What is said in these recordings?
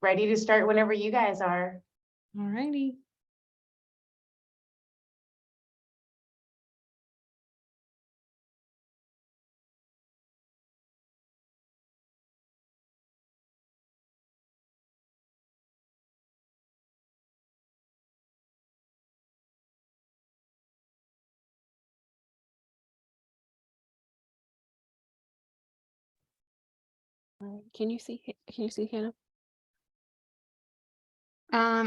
Ready to start whenever you guys are. All righty. All right. Can you see Hannah?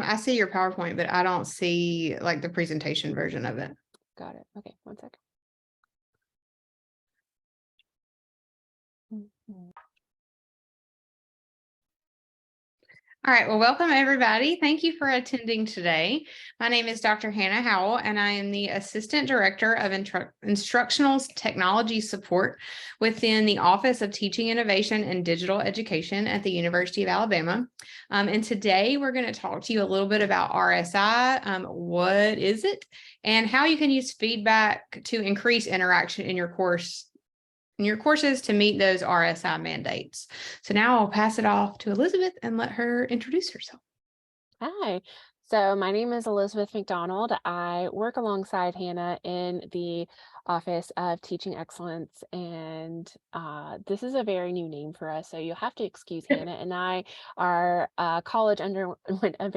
I see your PowerPoint, but I don't see like the presentation version of it. Got it. Okay, one second. All right, well, welcome everybody. Thank you for attending today. My name is Dr. Hanna Howell, and I am the Assistant Director of Instructional Technology Support within the Office of Teaching Innovation and Digital Education at the University of Alabama. And today we're going to talk to you a little bit about RSI, what is it, and how you can use feedback to increase interaction in your courses to meet those RSI mandates. So now I'll pass it off to Elizabeth and let her introduce herself. Hi. So my name is Elizabeth McDonald. I work alongside Hannah in the Office of Teaching Excellence, and this is a very new name for us, so you'll have to excuse Hannah and I. Our college underwent a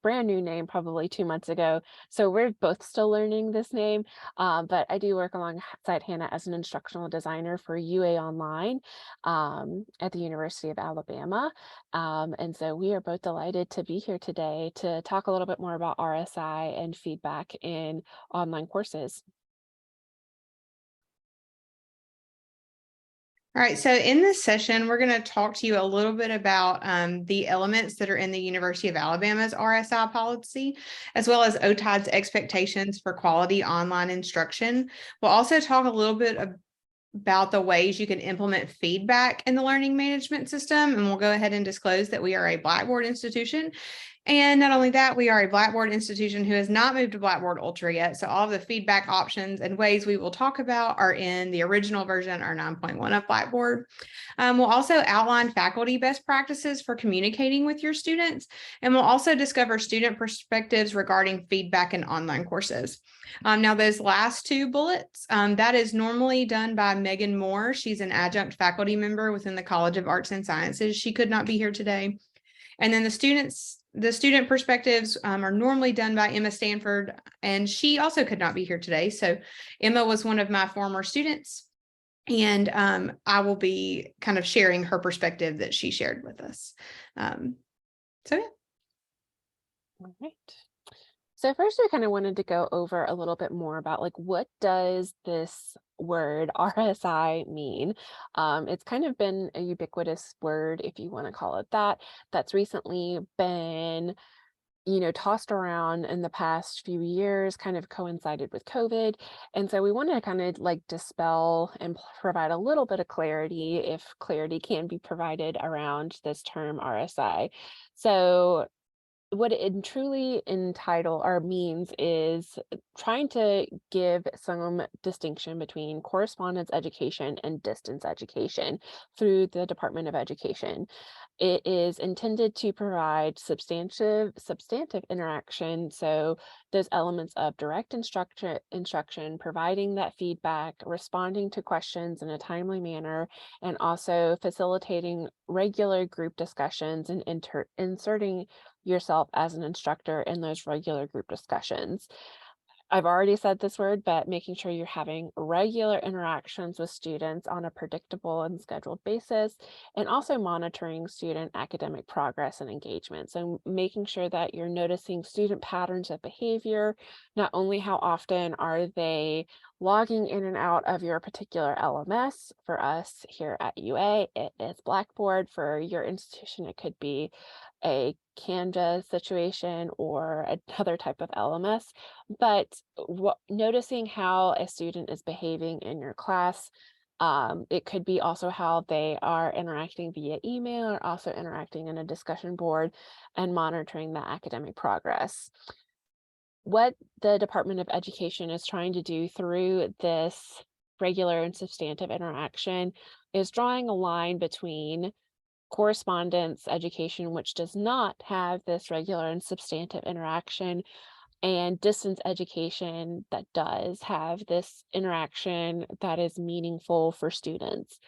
brand new name probably 2 months ago, so we're both still learning this name. But I do work alongside Hannah as an instructional designer for UA Online at the University of Alabama. And so we are both delighted to be here today to talk a little bit more about RSI and feedback in online courses. All right, so in this session, we're going to talk to you a little bit about the elements that are in the University of Alabama's RSI policy, as well as OTIDE's expectations for quality online instruction. We'll also talk a little bit about the ways you can implement feedback in the learning management system, and we'll go ahead and disclose that we are a Blackboard institution. And not only that, we are a Blackboard institution who has not moved to Blackboard Ultra yet. So all of the feedback options and ways we will talk about are in the original version or 9.1 of Blackboard. We'll also outline faculty best practices for communicating with your students. And we'll also discover student perspectives regarding feedback in online courses. Now, those last two bullets, that is normally done by Megan Moore. She's an adjunct faculty member within the College of Arts and Sciences. She could not be here today. And then the student perspectives are normally done by Emma Stanford, and she also could not be here today. So Emma was one of my former students, and I will be kind of sharing her perspective that she shared with us. So yeah. All right. So first, I kind of wanted to go over a little bit more about like, what does this word RSI mean? It's kind of been a ubiquitous word, if you want to call it that, that's recently been, tossed around in the past few years, kind of coincided with COVID. And so we wanted to kind of like dispel and provide a little bit of clarity, if clarity can be provided around this term RSI. So what it truly entitle or means is trying to give some distinction between correspondence education and distance education through the Department of Education. It is intended to provide substantive interaction, so those elements of direct instruction, providing that feedback, responding to questions in a timely manner, and also facilitating regular group discussions and inserting yourself as an instructor in those regular group discussions. I've already said this word, but making sure you're having regular interactions with students on a predictable and scheduled basis, and also monitoring student academic progress and engagement. So making sure that you're noticing student patterns of behavior, not only how often are they logging in and out of your particular LMS. For us here at UA, it is Blackboard. For your institution, it could be a Canvas situation or another type of LMS. But noticing how a student is behaving in your class, it could be also how they are interacting via email or also interacting in a discussion board, and monitoring the academic progress. What the Department of Education is trying to do through this regular and substantive interaction is drawing a line between correspondence education, which does not have this regular and substantive interaction, and distance education that does have this interaction that is meaningful for students.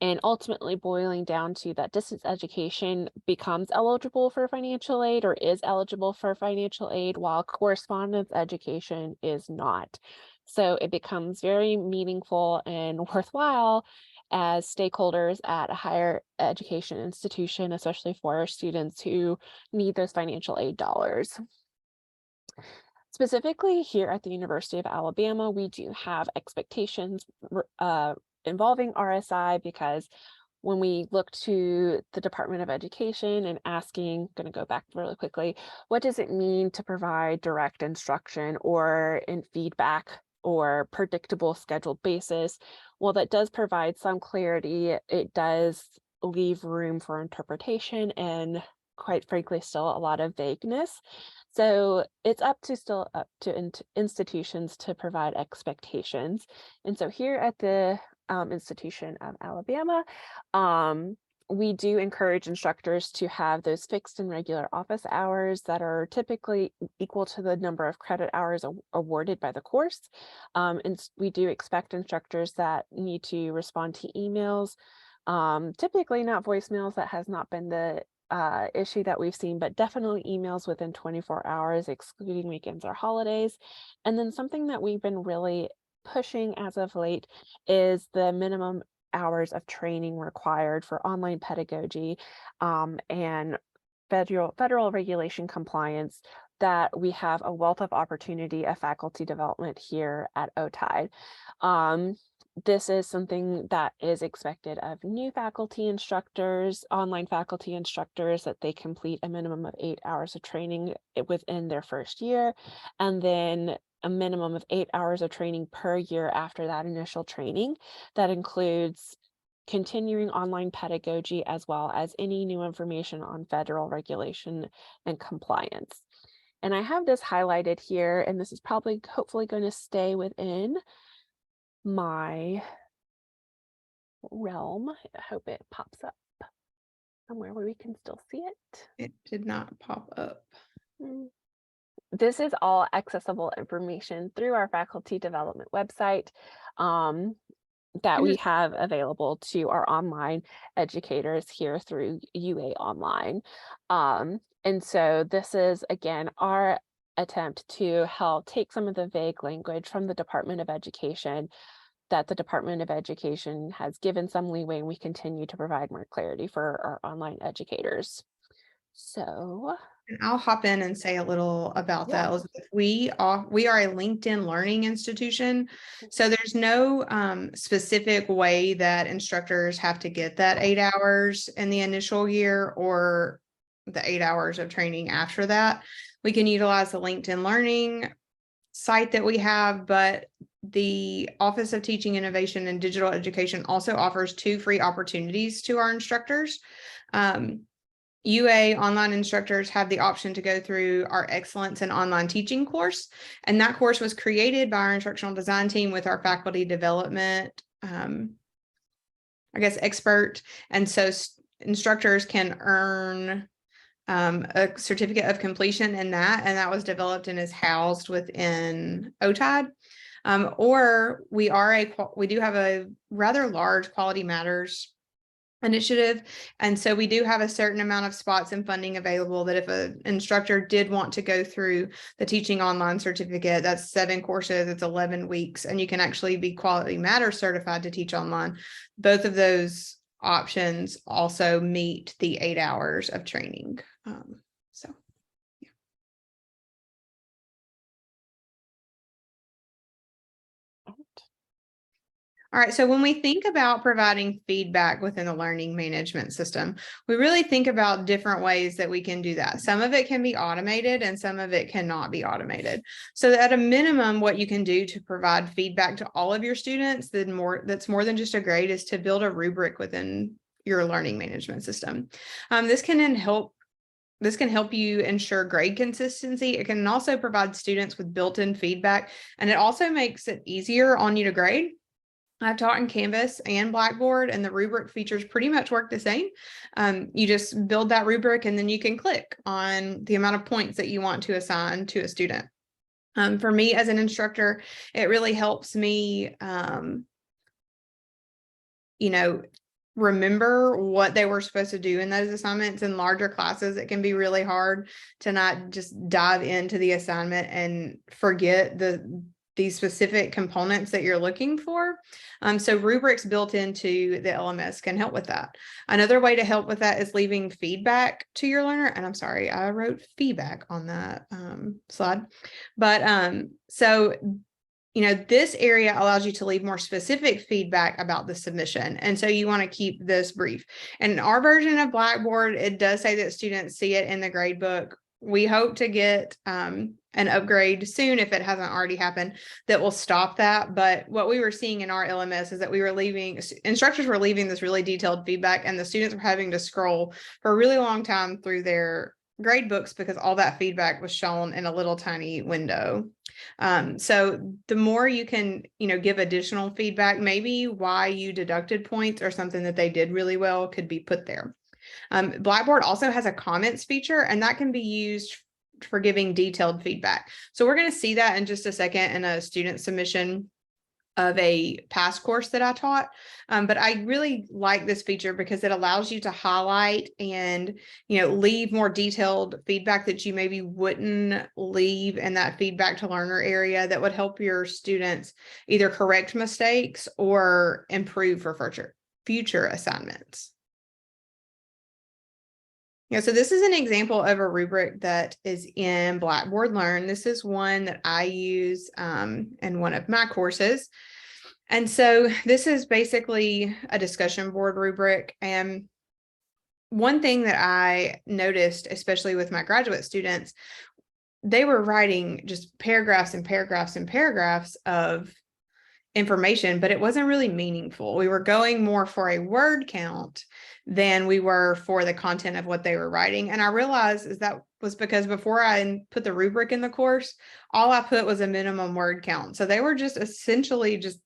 And ultimately boiling down to that distance education becomes eligible for financial aid or is eligible for financial aid, while correspondence education is not. So it becomes very meaningful and worthwhile as stakeholders at a higher education institution, especially for students who need those financial aid dollars. Specifically here at the University of Alabama, we do have expectations involving RSI, because when we look to the Department of Education and asking, going to go back really quickly, what does it mean to provide direct instruction or in feedback or predictable scheduled basis? Well, that does provide some clarity. It does leave room for interpretation and, quite frankly, still a lot of vagueness. So it's still up to institutions to provide expectations. And so here at the Institution of Alabama, we do encourage instructors to have those fixed and regular office hours that are typically equal to the number of credit hours awarded by the course. And we do expect instructors that need to respond to emails, typically not voicemails. That has not been the issue that we've seen, but definitely emails within 24 hours, excluding weekends or holidays. And then something that we've been really pushing as of late is the minimum hours of training required for online pedagogy and federal regulation compliance, that we have a wealth of opportunity of faculty development here at OTIDE. This is something that is expected of new faculty instructors, online faculty instructors, that they complete a minimum of 8 hours of training within their first year, and then a minimum of 8 hours of training per year after that initial training. That includes continuing online pedagogy as well as any new information on federal regulation and compliance. And I have this highlighted here, and this is probably hopefully going to stay within my realm. I hope it pops up somewhere where we can still see it. It did not pop up. This is all accessible information through our faculty development website that we have available to our online educators here through UA Online. And so this is, again, our attempt to help take some of the vague language from the Department of Education, that the Department of Education has given some leeway, and we continue to provide more clarity for our online educators. So And I'll hop in and say a little about that, Elizabeth. We are a LinkedIn learning institution. So there's no specific way that instructors have to get that 8 hours in the initial year or the 8 hours of training after that. We can utilize the LinkedIn learning site that we have, but the Office of Teaching Innovation and Digital Education also offers 2 free opportunities to our instructors. UA online instructors have the option to go through our Excellence in Online Teaching course, and that course was created by our instructional design team with our faculty development, expert. And so instructors can earn a certificate of completion in that, and that was developed and is housed within OTIDE. Or we do have a rather large Quality Matters initiative, and so we do have a certain amount of spots and funding available that if an instructor did want to go through the teaching online certificate, that's 7 courses, it's 11 weeks, and you can actually be Quality Matters certified to teach online. Both of those options also meet the 8 hours of training. All right, so when we think about providing feedback within the learning management system, we really think about different ways that we can do that. Some of it can be automated and some of it cannot be automated. So at a minimum, what you can do to provide feedback to all of your students that's more than just a grade is to build a rubric within your learning management system. This can help you ensure grade consistency. It can also provide students with built-in feedback, and it also makes it easier on you to grade. I've taught in Canvas and Blackboard, and the rubric features pretty much work the same. You just build that rubric and then you can click on the amount of points that you want to assign to a student. For me as an instructor, it really helps me, remember what they were supposed to do in those assignments. In larger classes, it can be really hard to not just dive into the assignment and forget these specific components that you're looking for. So rubrics built into the LMS can help with that. Another way to help with that is leaving feedback to your learner. And I'm sorry, I wrote feedback on that slide. But so this area allows you to leave more specific feedback about the submission. And so you want to keep this brief. And in our version of Blackboard, it does say that students see it in the grade book. We hope to get an upgrade soon, if it hasn't already happened, that will stop that. But what we were seeing in our LMS is that instructors were leaving this really detailed feedback, and the students were having to scroll for a really long time through their grade books because all that feedback was shown in a little tiny window. So the more you can, give additional feedback, maybe why you deducted points or something that they did really well could be put there. Blackboard also has a comments feature, and that can be used for giving detailed feedback. So we're going to see that in just a second in a student submission of a past course that I taught. But I really like this feature because it allows you to highlight and, leave more detailed feedback that you maybe wouldn't leave in that feedback to learner area that would help your students either correct mistakes or improve for future assignments. So this is an example of a rubric that is in Blackboard Learn. This is one that I use in one of my courses. And so this is basically a discussion board rubric. And one thing that I noticed, especially with my graduate students, they were writing just paragraphs and paragraphs and paragraphs of information, but it wasn't really meaningful. We were going more for a word count than we were for the content of what they were writing. And I realized that was because before I put the rubric in the course, all I put was a minimum word count. So they were just essentially just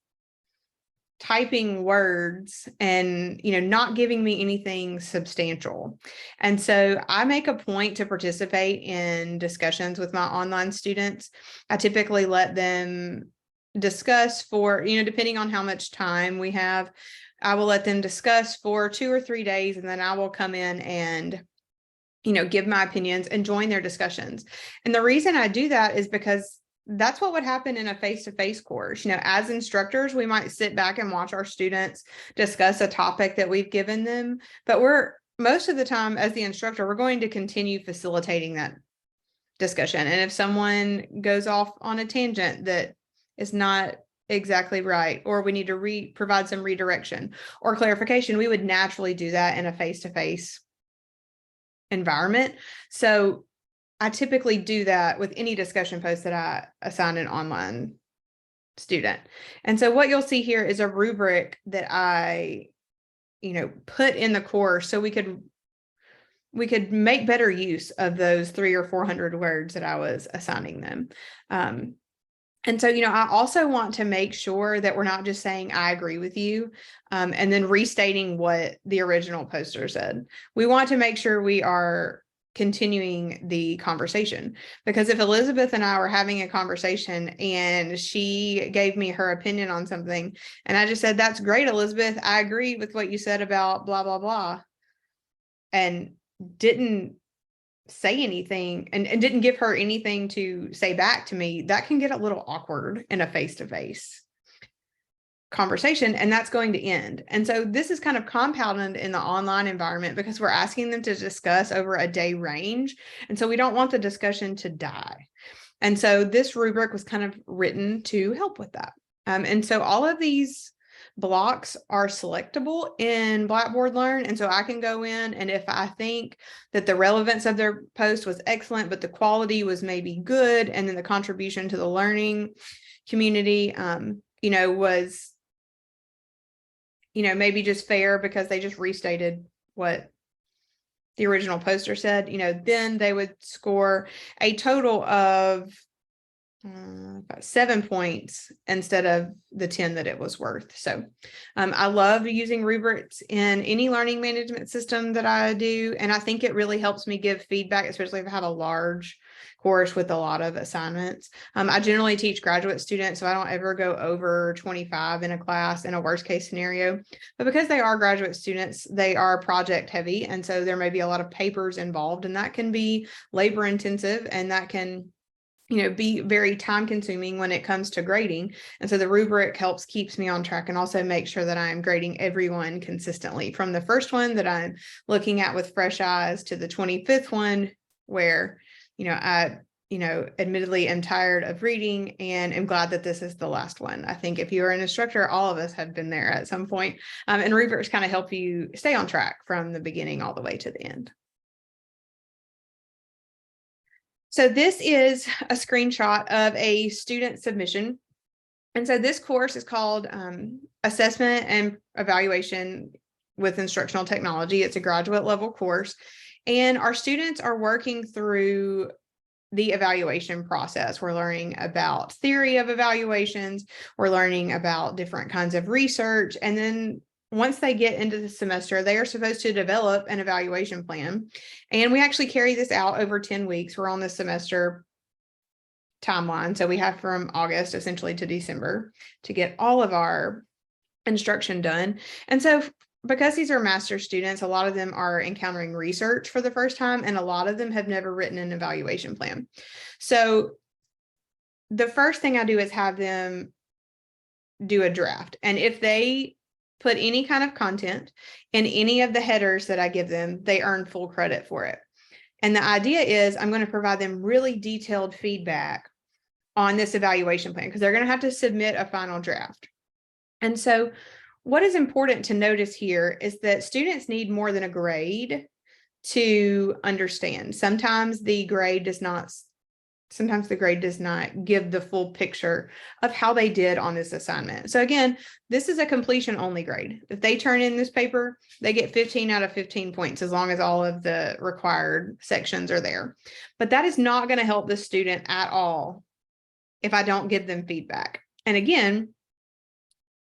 typing words and, not giving me anything substantial. And so I make a point to participate in discussions with my online students. I typically let them discuss for, depending on how much time we have, I will let them discuss for 2 or 3 days, and then I will come in and, give my opinions and join their discussions. And the reason I do that is because that's what would happen in a face-to-face course. As instructors, we might sit back and watch our students discuss a topic that we've given them, but most of the time as the instructor, we're going to continue facilitating that discussion. And if someone goes off on a tangent that is not exactly right, or we need to provide some redirection or clarification, we would naturally do that in a face-to-face environment. So I typically do that with any discussion post that I assign an online student. And so what you'll see here is a rubric that I, put in the course so we could make better use of those 300 or 400 words that I was assigning them. And so, I also want to make sure that we're not just saying, I agree with you, and then restating what the original poster said. We want to make sure we are continuing the conversation, because if Elizabeth and I were having a conversation and she gave me her opinion on something, and I just said, that's great, Elizabeth, I agree with what you said about blah, blah, blah, and didn't say anything and didn't give her anything to say back to me, that can get a little awkward in a face-to-face conversation, and that's going to end. And so this is kind of compounded in the online environment because we're asking them to discuss over a day range. And so we don't want the discussion to die. And so this rubric was kind of written to help with that. And so all of these blocks are selectable in Blackboard Learn. And so I can go in, and if I think that the relevance of their post was excellent, but the quality was maybe good, and then the contribution to the learning community, was, maybe just fair because they just restated what the original poster said, then they would score a total of got 7 points instead of the 10 that it was worth. So I love using rubrics in any learning management system that I do. And I think it really helps me give feedback, especially if I have a large course with a lot of assignments. I generally teach graduate students, so I don't ever go over 25 in a class in a worst case scenario. But because they are graduate students, they are project heavy. And so there may be a lot of papers involved, and that can be labor intensive, and that can be very time consuming when it comes to grading. And so the rubric keeps me on track, and also make sure that I'm grading everyone consistently, from the first one that I'm looking at with fresh eyes to the 25th one where, I, admittedly am tired of reading and am glad that this is the last one. I think if you are an instructor, all of us have been there at some point. And rubrics kind of help you stay on track from the beginning all the way to the end. So this is a screenshot of a student submission. And so this course is called Assessment and Evaluation with Instructional Technology. It's a graduate level course. And our students are working through the evaluation process. We're learning about theory of evaluations. We're learning about different kinds of research. And then once they get into the semester, they are supposed to develop an evaluation plan. And we actually carry this out over 10 weeks. We're on the semester timeline. So we have from August essentially to December to get all of our instruction done. And so because these are master's students, a lot of them are encountering research for the first time, and a lot of them have never written an evaluation plan. So the first thing I do is have them do a draft. And if they put any kind of content in any of the headers that I give them, they earn full credit for it. And the idea is I'm going to provide them really detailed feedback on this evaluation plan, because they're going to have to submit a final draft. And so what is important to notice here is that students need more than a grade to understand. Sometimes the grade does not give the full picture of how they did on this assignment. So again, this is a completion only grade. If they turn in this paper, they get 15 out of 15 points, as long as all of the required sections are there. But that is not going to help the student at all if I don't give them feedback. And again,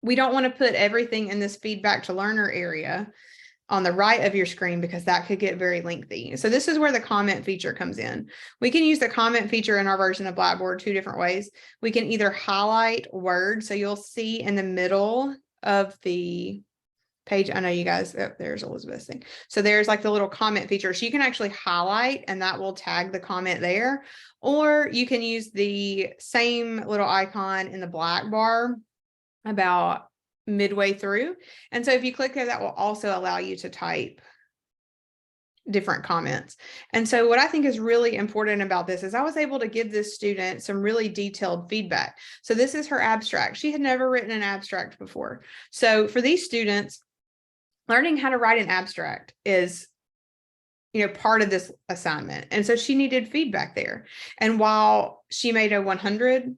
we don't want to put everything in this feedback to learner area on the right of your screen, because that could get very lengthy. So this is where the comment feature comes in. We can use the comment feature in our version of Blackboard 2 different ways. We can either highlight words. So you'll see in the middle of the page, I know you guys, there's Elizabeth's thing. So there's like the little comment feature. So you can actually highlight, and that will tag the comment there. Or you can use the same little icon in the black bar about midway through. And so if you click there, that will also allow you to type different comments. And so what I think is really important about this is I was able to give this student some really detailed feedback. So this is her abstract. She had never written an abstract before. So for these students, learning how to write an abstract is part of this assignment. And so she needed feedback there. And while she made a 100%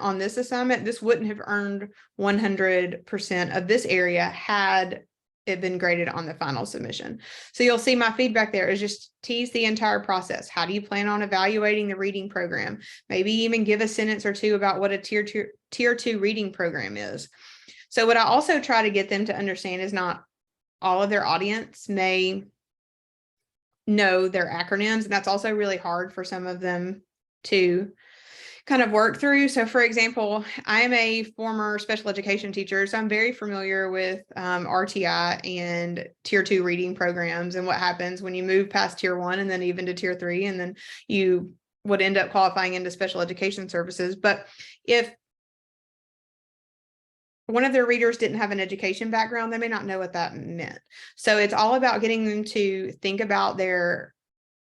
on this assignment, this wouldn't have earned 100% of this area had it been graded on the final submission. So you'll see my feedback there is just tease the entire process. How do you plan on evaluating the reading program? Maybe even give a sentence or two about what a tier two reading program is. So what I also try to get them to understand is not all of their audience may know their acronyms, and that's also really hard for some of them to kind of work through. So for example, I am a former special education teacher, so I'm very familiar with RTI and tier 2 reading programs and what happens when you move past tier 1 and then even to tier 3, and then you would end up qualifying into special education services. But if one of their readers didn't have an education background, they may not know what that meant. So it's all about getting them to think about their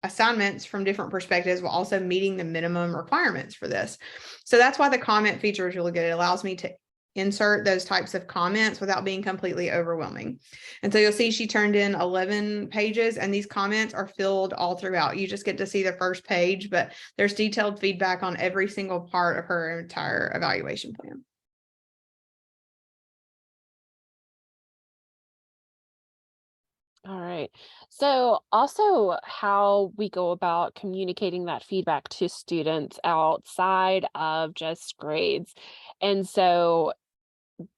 assignments from different perspectives, while also meeting the minimum requirements for this. So that's why the comment feature is really good. It allows me to insert those types of comments without being completely overwhelming. And so you'll see she turned in 11 pages, and these comments are filled all throughout. You just get to see the first page, but there's detailed feedback on every single part of her entire evaluation plan. All right. So also how we go about communicating that feedback to students outside of just grades. And so,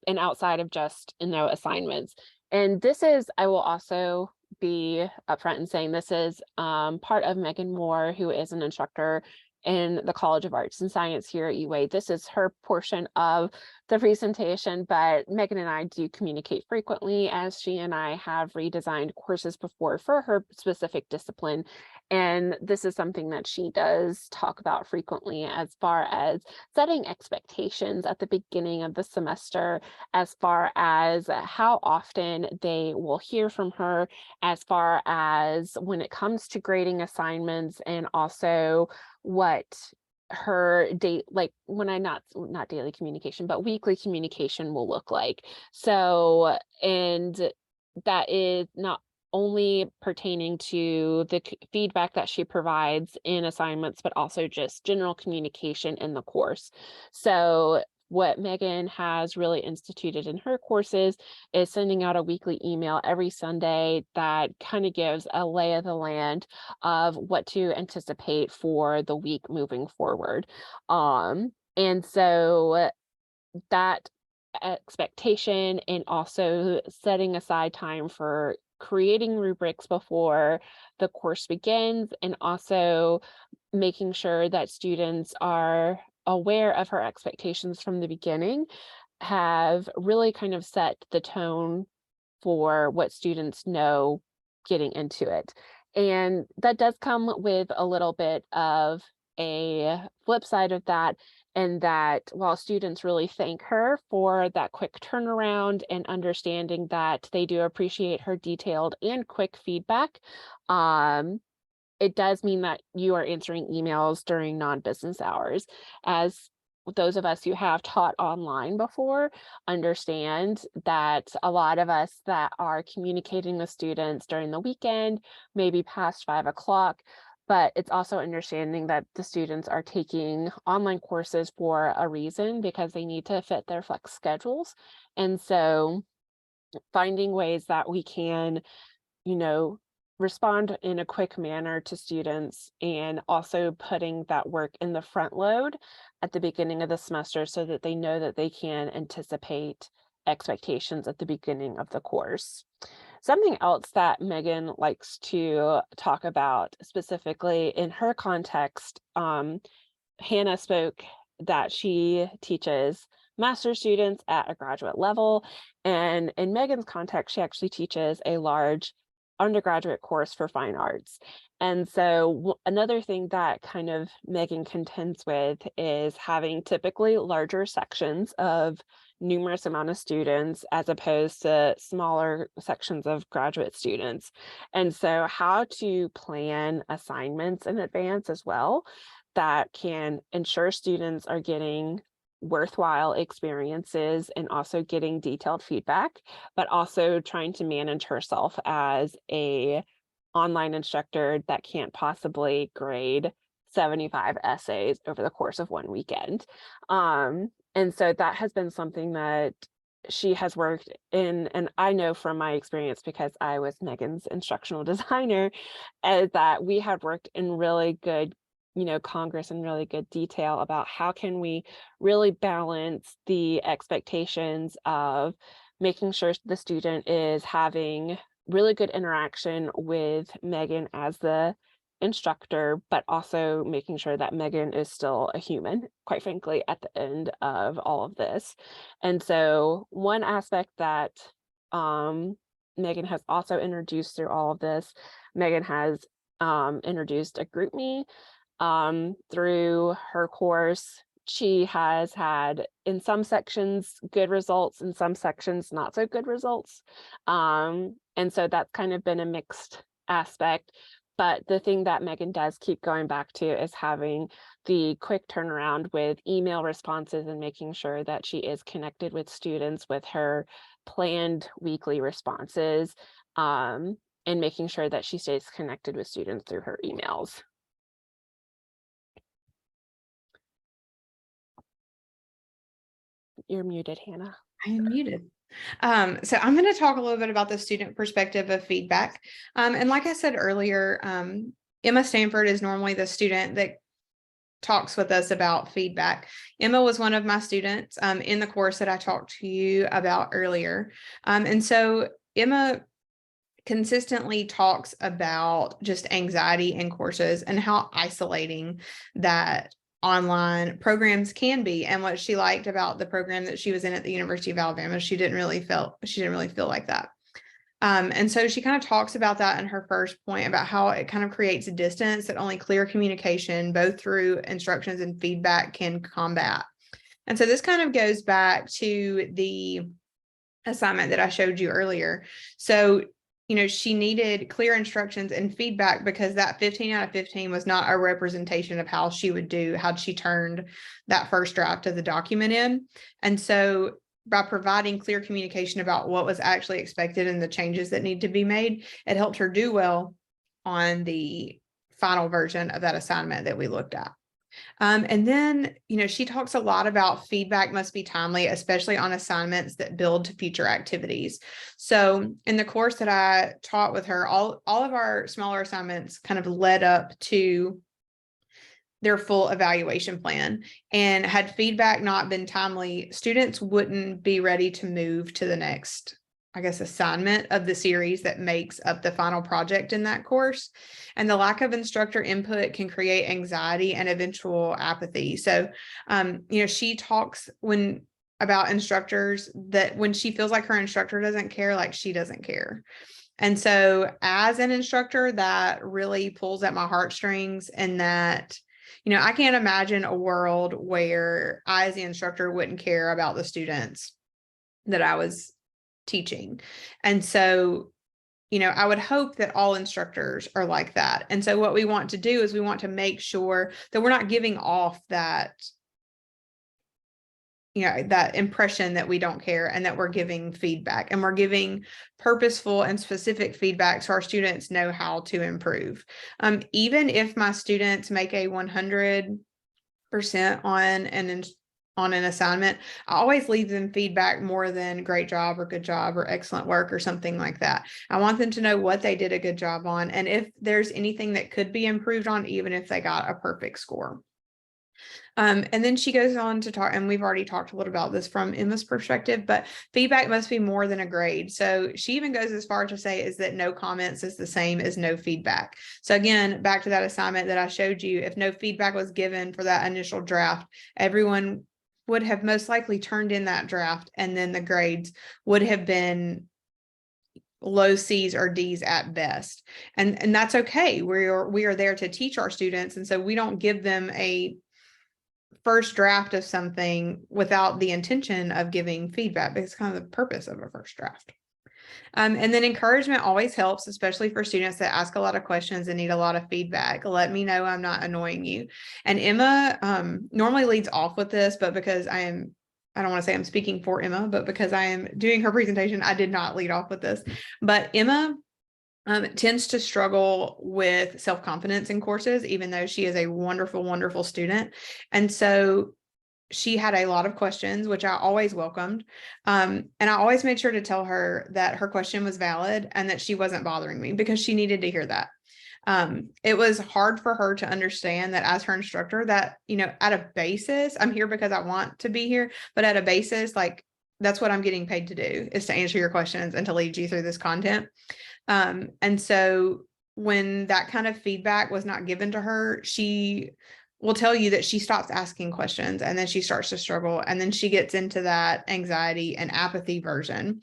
and outside of just, assignments. And this is, I will also be upfront in saying this is part of Megan Moore, who is an instructor in the College of Arts and Science here at UA. This is her portion of the presentation, but Megan and I do communicate frequently, as she and I have redesigned courses before for her specific discipline. And this is something that she does talk about frequently as far as setting expectations at the beginning of the semester, as far as how often they will hear from her, as far as when it comes to grading assignments, and also what her date, like when I not daily communication, but weekly communication will look like. So, and that is not only pertaining to the feedback that she provides in assignments, but also just general communication in the course. So what Megan has really instituted in her courses is sending out a weekly email every Sunday that kind of gives a lay of the land of what to anticipate for the week moving forward. And so that expectation, and also setting aside time for creating rubrics before the course begins, and also making sure that students are aware of her expectations from the beginning, have really kind of set the tone for what students know getting into it. And that does come with a little bit of a flip side of that, and that while students really thank her for that quick turnaround and understanding that they do appreciate her detailed and quick feedback, it does mean that you are answering emails during non-business hours. As those of us who have taught online before understand that a lot of us that are communicating with students during the weekend, maybe past 5 o'clock, but it's also understanding that the students are taking online courses for a reason, because they need to fit their flex schedules. And so finding ways that we can, you know, respond in a quick manner to students, and also putting that work in the front load at the beginning of the semester so that they know that they can anticipate expectations at the beginning of the course. Something else that Megan likes to talk about specifically in her context, Hanna spoke that she teaches master's students at a graduate level. And in Megan's context, she actually teaches a large undergraduate course for fine arts. And so another thing that kind of Megan contends with is having typically larger sections of numerous amount of students, as opposed to smaller sections of graduate students. And so how to plan assignments in advance as well, that can ensure students are getting worthwhile experiences and also getting detailed feedback, but also trying to manage herself as a online instructor that can't possibly grade 75 essays over the course of one weekend. And so that has been something that she has worked in, and I know from my experience, because I was Megan's instructional designer, is that we have worked in really good, Congress and really good detail about how can we really balance the expectations of making sure the student is having really good interaction with Megan as the instructor, but also making sure that Megan is still a human, quite frankly, at the end of all of this. And so one aspect that Megan has also introduced through all of this, Megan has introduced a GroupMe through her course. She has had in some sections good results, in some sections not so good results. And so that's kind of been a mixed aspect. But the thing that Megan does keep going back to is having the quick turnaround with email responses, and making sure that she is connected with students with her planned weekly responses, and making sure that she stays connected with students through her emails. You're muted, Hannah. I am muted. So I'm going to talk a little bit about the student perspective of feedback. And like I said earlier, Emma Stanford is normally the student that talks with us about feedback. Emma was one of my students in the course that I talked to you about earlier. And so Emma consistently talks about just anxiety in courses and how isolating that online programs can be, and what she liked about the program that she was in at the University of Alabama. She didn't really feel like that. And so she kind of talks about that in her first point about how it kind of creates a distance that only clear communication, both through instructions and feedback, can combat. And so this kind of goes back to the assignment that I showed you earlier. So, she needed clear instructions and feedback because that 15 out of 15 was not a representation of how she would do, how she turned that first draft of the document in. And so by providing clear communication about what was actually expected and the changes that need to be made, it helped her do well on the final version of that assignment that we looked at. And then, she talks a lot about feedback must be timely, especially on assignments that build to future activities. So in the course that I taught with her, all of our smaller assignments kind of led up to their full evaluation plan, and had feedback not been timely, students wouldn't be ready to move to the next, assignment of the series that makes up the final project in that course. And the lack of instructor input can create anxiety and eventual apathy. So, she talks about instructors that when she feels like her instructor doesn't care, like she doesn't care. And so as an instructor, that really pulls at my heartstrings, and that, I can't imagine a world where I, as the instructor, wouldn't care about the students that I was teaching. And so, I would hope that all instructors are like that. And so what we want to do is we want to make sure that we're not giving off that, that impression that we don't care, and that we're giving feedback, and we're giving purposeful and specific feedback so our students know how to improve. Even if my students make a 100% on an assignment, I always leave them feedback more than great job or good job or excellent work or something like that. I want them to know what they did a good job on, and if there's anything that could be improved on, even if they got a perfect score. And then she goes on to talk, and we've already talked a little about this from Emma's perspective, but feedback must be more than a grade. So she even goes as far to say is that no comments is the same as no feedback. So again, back to that assignment that I showed you, if no feedback was given for that initial draft, everyone would have most likely turned in that draft, and then the grades would have been low C's or D's at best. And that's okay. We are there to teach our students. And so we don't give them a first draft of something without the intention of giving feedback. It's kind of the purpose of a first draft. And then encouragement always helps, especially for students that ask a lot of questions and need a lot of feedback. Let me know I'm not annoying you. And Emma normally leads off with this, but because I don't want to say I'm speaking for Emma, but because I am doing her presentation, I did not lead off with this. But Emma tends to struggle with self-confidence in courses, even though she is a wonderful, wonderful student. And so she had a lot of questions, which I always welcomed. And I always made sure to tell her that her question was valid and that she wasn't bothering me, because she needed to hear that. It was hard for her to understand that as her instructor, that, at a basis, I'm here because I want to be here, but at a basis, like, that's what I'm getting paid to do, is to answer your questions and to lead you through this content. And so when that kind of feedback was not given to her, she will tell you that she stops asking questions, and then she starts to struggle, and then she gets into that anxiety and apathy version.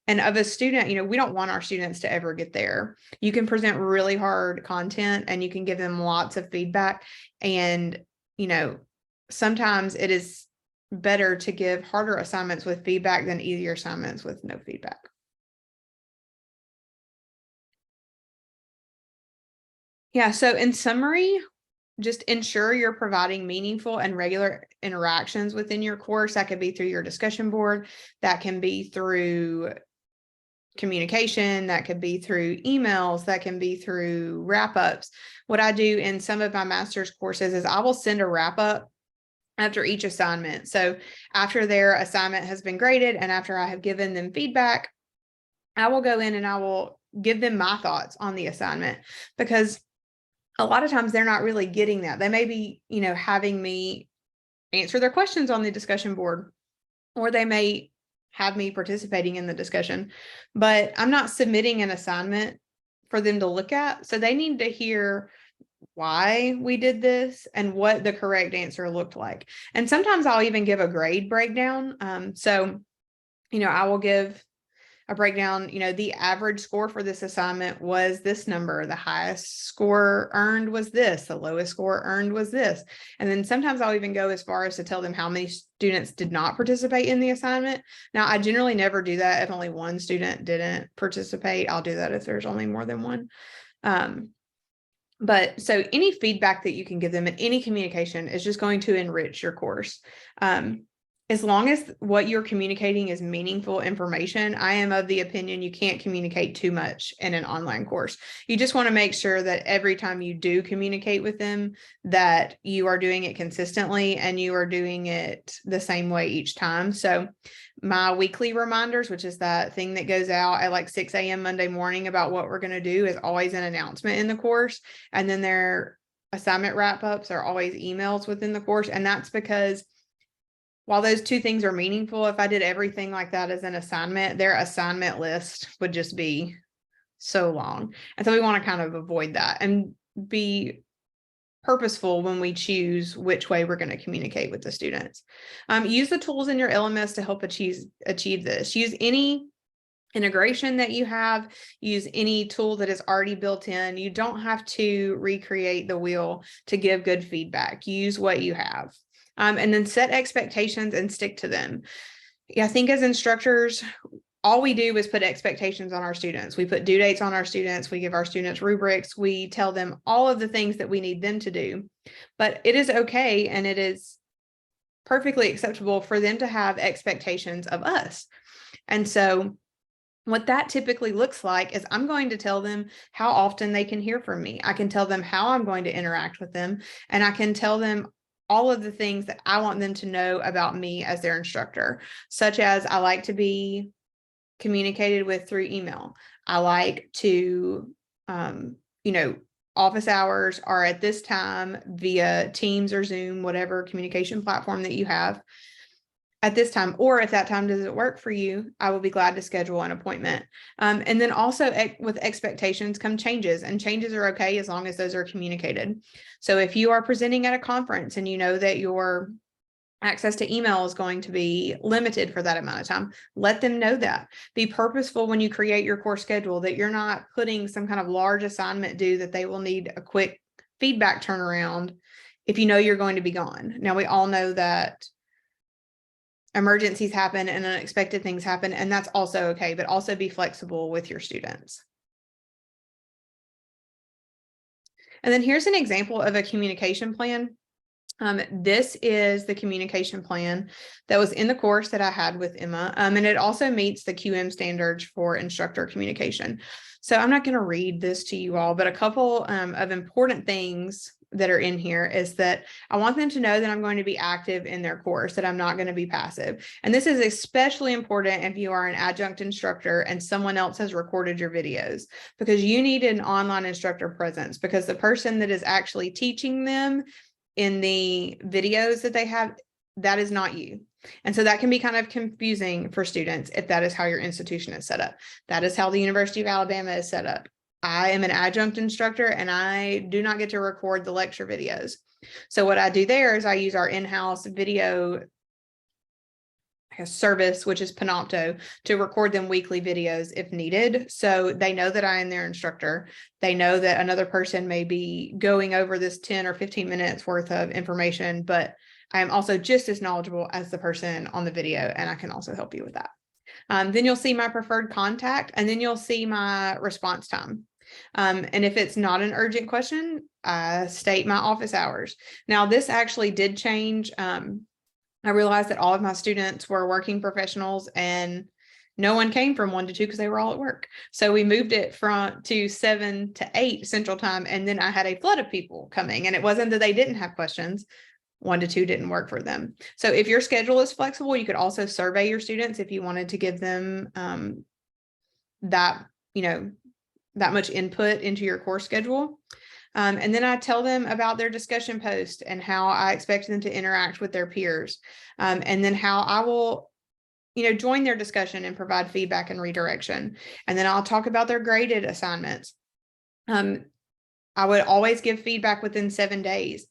And of a student, we don't want our students to ever get there. You can present really hard content and you can give them lots of feedback. And, sometimes it is better to give harder assignments with feedback than easier assignments with no feedback. Yeah, so in summary, just ensure you're providing meaningful and regular interactions within your course. That could be through your discussion board, that can be through communication, that could be through emails, that can be through wrap-ups. What I do in some of my master's courses is I will send a wrap-up after each assignment. So after their assignment has been graded and after I have given them feedback, I will go in and I will give them my thoughts on the assignment, because a lot of times they're not really getting that. They may be, having me answer their questions on the discussion board, or they may have me participating in the discussion, but I'm not submitting an assignment for them to look at. So they need to hear why we did this and what the correct answer looked like. And sometimes I'll even give a grade breakdown. So, I will give a breakdown, the average score for this assignment was this number, the highest score earned was this, the lowest score earned was this. And then sometimes I'll even go as far as to tell them how many students did not participate in the assignment. Now, I generally never do that if only one student didn't participate. I'll do that if there's only more than one. But so any feedback that you can give them in any communication is just going to enrich your course. As long as what you're communicating is meaningful information, I am of the opinion you can't communicate too much in an online course. You just want to make sure that every time you do communicate with them, that you are doing it consistently and you are doing it the same way each time. So my weekly reminders, which is that thing that goes out at like 6 a.m. Monday morning about what we're going to do, is always an announcement in the course. And then their assignment wrap-ups are always emails within the course. And that's because while those two things are meaningful, if I did everything like that as an assignment, their assignment list would just be so long. And so we want to kind of avoid that and be purposeful when we choose which way we're going to communicate with the students. Use the tools in your LMS to help achieve this. Use any integration that you have, use any tool that is already built in. You don't have to recreate the wheel to give good feedback. Use what you have. And then set expectations and stick to them. I think as instructors, all we do is put expectations on our students. We put due dates on our students. We give our students rubrics. We tell them all of the things that we need them to do. But it is okay and it is perfectly acceptable for them to have expectations of us. And so what that typically looks like is I'm going to tell them how often they can hear from me. I can tell them how I'm going to interact with them, and I can tell them all of the things that I want them to know about me as their instructor, such as I like to be communicated with through email. I like to, office hours are at this time via Teams or Zoom, whatever communication platform that you have at this time, or if that time doesn't work for you, I will be glad to schedule an appointment. And then also with expectations come changes, and changes are okay as long as those are communicated. So if you are presenting at a conference and you know that your access to email is going to be limited for that amount of time, let them know that. Be purposeful when you create your course schedule that you're not putting some kind of large assignment due that they will need a quick feedback turnaround if you know you're going to be gone. Now, we all know that emergencies happen and unexpected things happen, and that's also okay, but also be flexible with your students. And then here's an example of a communication plan. This is the communication plan that was in the course that I had with Emma, and it also meets the QM standards for instructor communication. So I'm not going to read this to you all, but a couple of important things that are in here is that I want them to know that I'm going to be active in their course, that I'm not going to be passive. And this is especially important if you are an adjunct instructor and someone else has recorded your videos, because you need an online instructor presence, because the person that is actually teaching them in the videos that they have, that is not you. And so that can be kind of confusing for students if that is how your institution is set up. That is how the University of Alabama is set up. I am an adjunct instructor and I do not get to record the lecture videos. So what I do there is I use our in-house video service, which is Panopto, to record them weekly videos if needed. So they know that I am their instructor. They know that another person may be going over this 10 or 15 minutes worth of information, but I am also just as knowledgeable as the person on the video, and I can also help you with that. Then you'll see my preferred contact, and then you'll see my response time. And if it's not an urgent question, I state my office hours. Now, this actually did change. I realized that all of my students were working professionals and no one came from 1 to 2 because they were all at work. So we moved it to 7 to 8 Central Time. And then I had a flood of people coming, and it wasn't that they didn't have questions. 1 to 2 didn't work for them. So if your schedule is flexible, you could also survey your students if you wanted to give them that much input into your course schedule. And then I tell them about their discussion post and how I expect them to interact with their peers. And then how I will, join their discussion and provide feedback and redirection. And then I'll talk about their graded assignments. I would always give feedback within 7 days.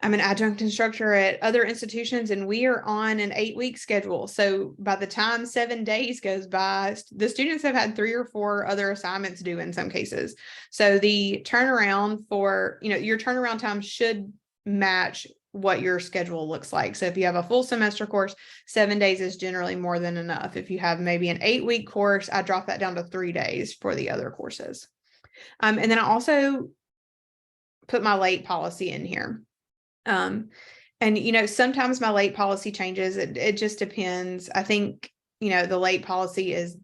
I'm an adjunct instructor at other institutions, and we are on an 8-week schedule. So by the time 7 days goes by, the students have had 3 or 4 other assignments due in some cases. So the turnaround for, your turnaround time should match what your schedule looks like. So if you have a full semester course, 7 days is generally more than enough. If you have maybe an 8-week course, I drop that down to 3 days for the other courses. And then I also put my late policy in here. And sometimes my late policy changes. It just depends. I think, the late policy is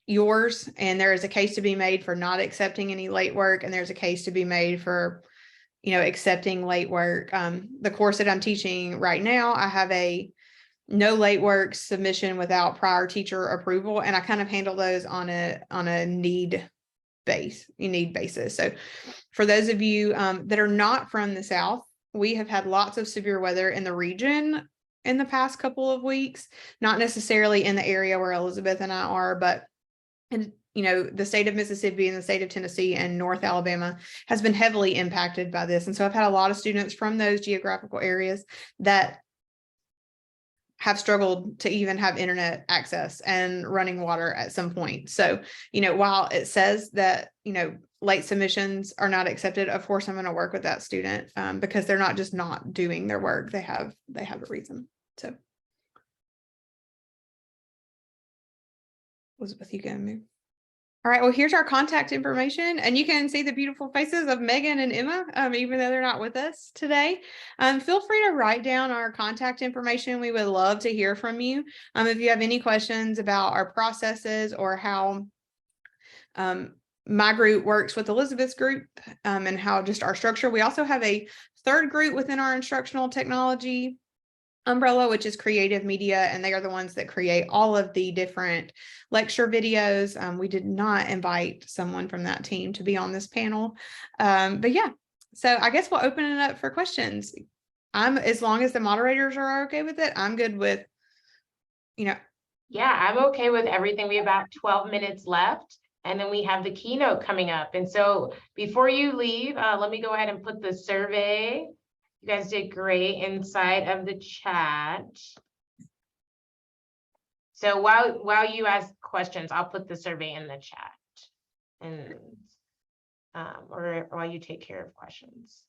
yours, and there is a case to be made for not accepting any late work. And there's a case to be made for, accepting late work. The course that I'm teaching right now, I have a no late work submission without prior teacher approval. And I kind of handle those on a need basis. So for those of you that are not from the South, we have had lots of severe weather in the region in the past couple of weeks, not necessarily in the area where Elizabeth and I are, but the state of Mississippi and the state of Tennessee and North Alabama has been heavily impacted by this. And so I've had a lot of students from those geographical areas that have struggled to even have internet access and running water at some point. So, while it says that, late submissions are not accepted, of course, I'm going to work with that student because they're not just not doing their work. They have a reason. So, Elizabeth, you can move. All right, well, here's our contact information, and you can see the beautiful faces of Megan and Emma, even though they're not with us today. Feel free to write down our contact information. We would love to hear from you. If you have any questions about our processes or how my group works with Elizabeth's group and how just our structure. We also have a third group within our instructional technology umbrella, which is creative media, and they are the ones that create all of the different lecture videos. We did not invite someone from that team to be on this panel, but yeah, so I guess we'll open it up for questions. As long as the moderators are okay with it, I'm good with, Yeah, I'm okay with everything. We have about 12 minutes left, and then we have the keynote coming up. And so before you leave, let me go ahead and put the survey. You guys did great inside of the chat. So while you ask questions, I'll put the survey in the chat, and or while you take care of questions.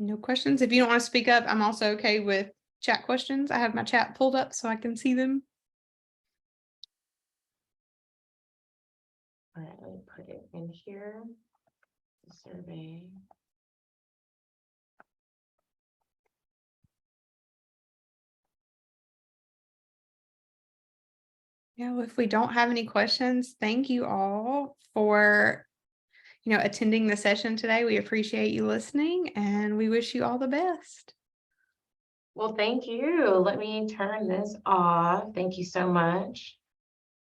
no questions. If you don't want to speak up, I'm also okay with chat questions. I have my chat pulled up so I can see them. All right, let me put it in here. The survey. Yeah, well, if we don't have any questions, thank you all for attending the session today. We appreciate you listening, and we wish you all the best. Well, thank you. Let me turn this off. Thank you so much.